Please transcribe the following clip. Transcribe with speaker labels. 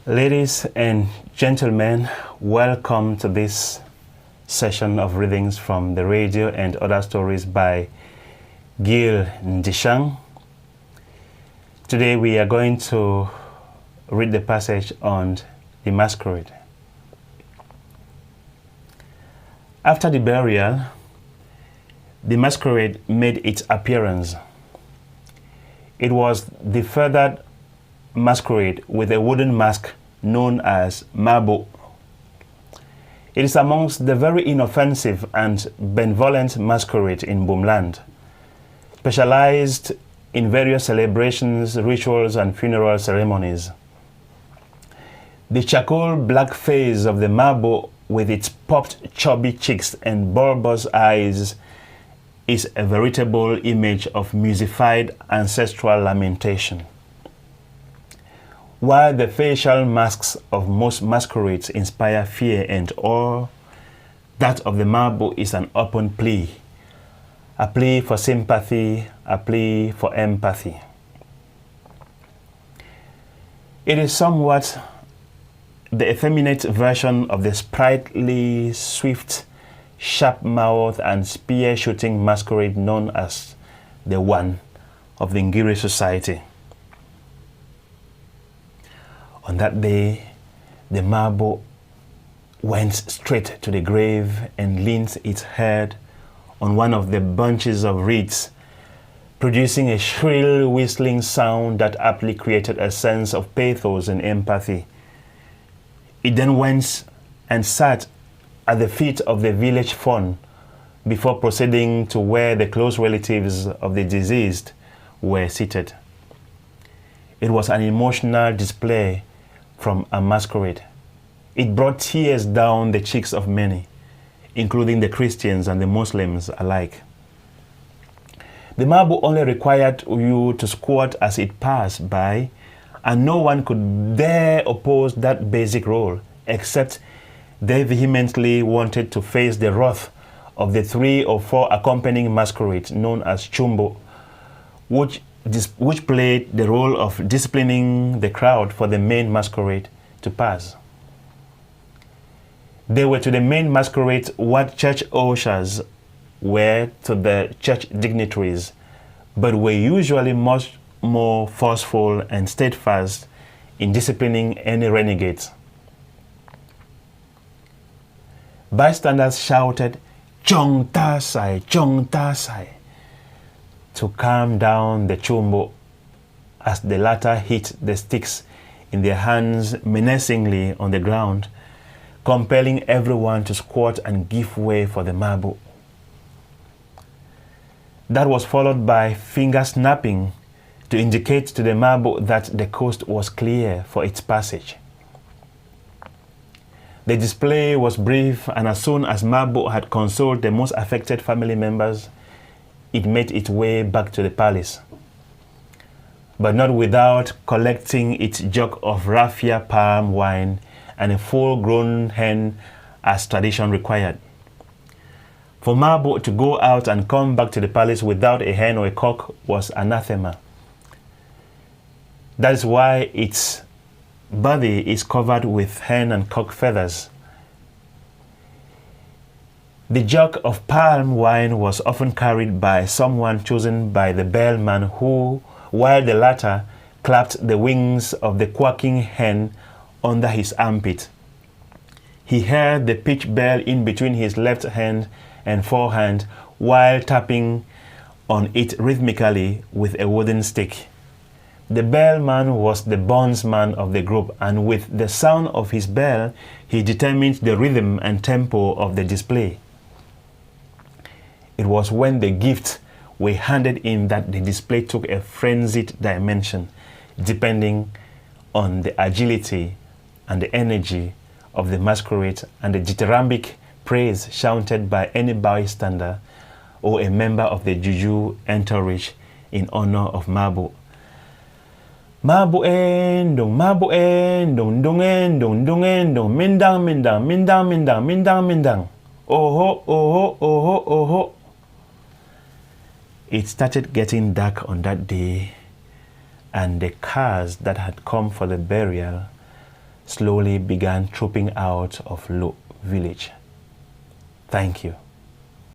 Speaker 1: Ladies and gentlemen, welcome to this session of readings from the radio and other stories by Ndi-Shang. Today we are going to read the passage on the Masquerade. After the burial, the Masquerade made its appearance. It was the feathered masquerade with a wooden mask known as Mabo. It is amongst the very inoffensive and benevolent masquerade in Boomland, specialized in various celebrations, rituals, and funeral ceremonies. The charcoal black face of the Mabo with its popped chubby cheeks and bulbous eyes is a veritable image of musified ancestral lamentation. While the facial masks of most masquerades inspire fear and awe, that of the Mabo is an open plea, a plea for sympathy, a plea for empathy. It is somewhat the effeminate version of the sprightly, swift, sharp-mouthed and spear-shooting masquerade known as the One of the Ngiri society. On that day, the Mabo went straight to the grave and leaned its head on one of the bunches of reeds, producing a shrill whistling sound that aptly created a sense of pathos and empathy. It then went and sat at the feet of the village faun before proceeding to where the close relatives of the deceased were seated. It was an emotional display from a masquerade. It brought tears down the cheeks of many, including the Christians and the Muslims alike. The Mabo only required you to squat as it passed by, and no one could dare oppose that basic role, except they vehemently wanted to face the wrath of the 3 or 4 accompanying masquerades known as Chumbo, which played the role of disciplining the crowd for the main masquerade to pass. They were to the main masquerade what church ushers were to the church dignitaries, but were usually much more forceful and steadfast in disciplining any renegades. Bystanders shouted, "Chong Tasai, Chong Tasai," to calm down the Chumbo as the latter hit the sticks in their hands menacingly on the ground, compelling everyone to squat and give way for the Mabo. That was followed by finger snapping to indicate to the Mabo that the coast was clear for its passage. The display was brief, and as soon as Mabo had consoled the most affected family members, it made its way back to the palace, but not without collecting its jug of raffia palm wine and a full-grown hen as tradition required. For Mabo to go out and come back to the palace without a hen or a cock was anathema. That is why its body is covered with hen and cock feathers. The jug of palm wine was often carried by someone chosen by the bellman who, while the latter clapped the wings of the quacking hen under his armpit, he held the pitch bell in between his left hand and forehand while tapping on it rhythmically with a wooden stick. The bellman was the bondsman of the group, and with the sound of his bell, he determined the rhythm and tempo of the display. It was when the gifts were handed in that the display took a frenzied dimension, depending on the agility and the energy of the masquerade and the dithyrambic praise shouted by any bystander or a member of the Juju entourage in honor of Mabo. Mabo endong, Mabo endong, dong endong, dong endong, mindang, mindang, mindang, mindang, mindang, mindang. Oho, oho, oho, oho. It started getting dark on that day, and the cars that had come for the burial slowly began trooping out of Lo village. Thank you.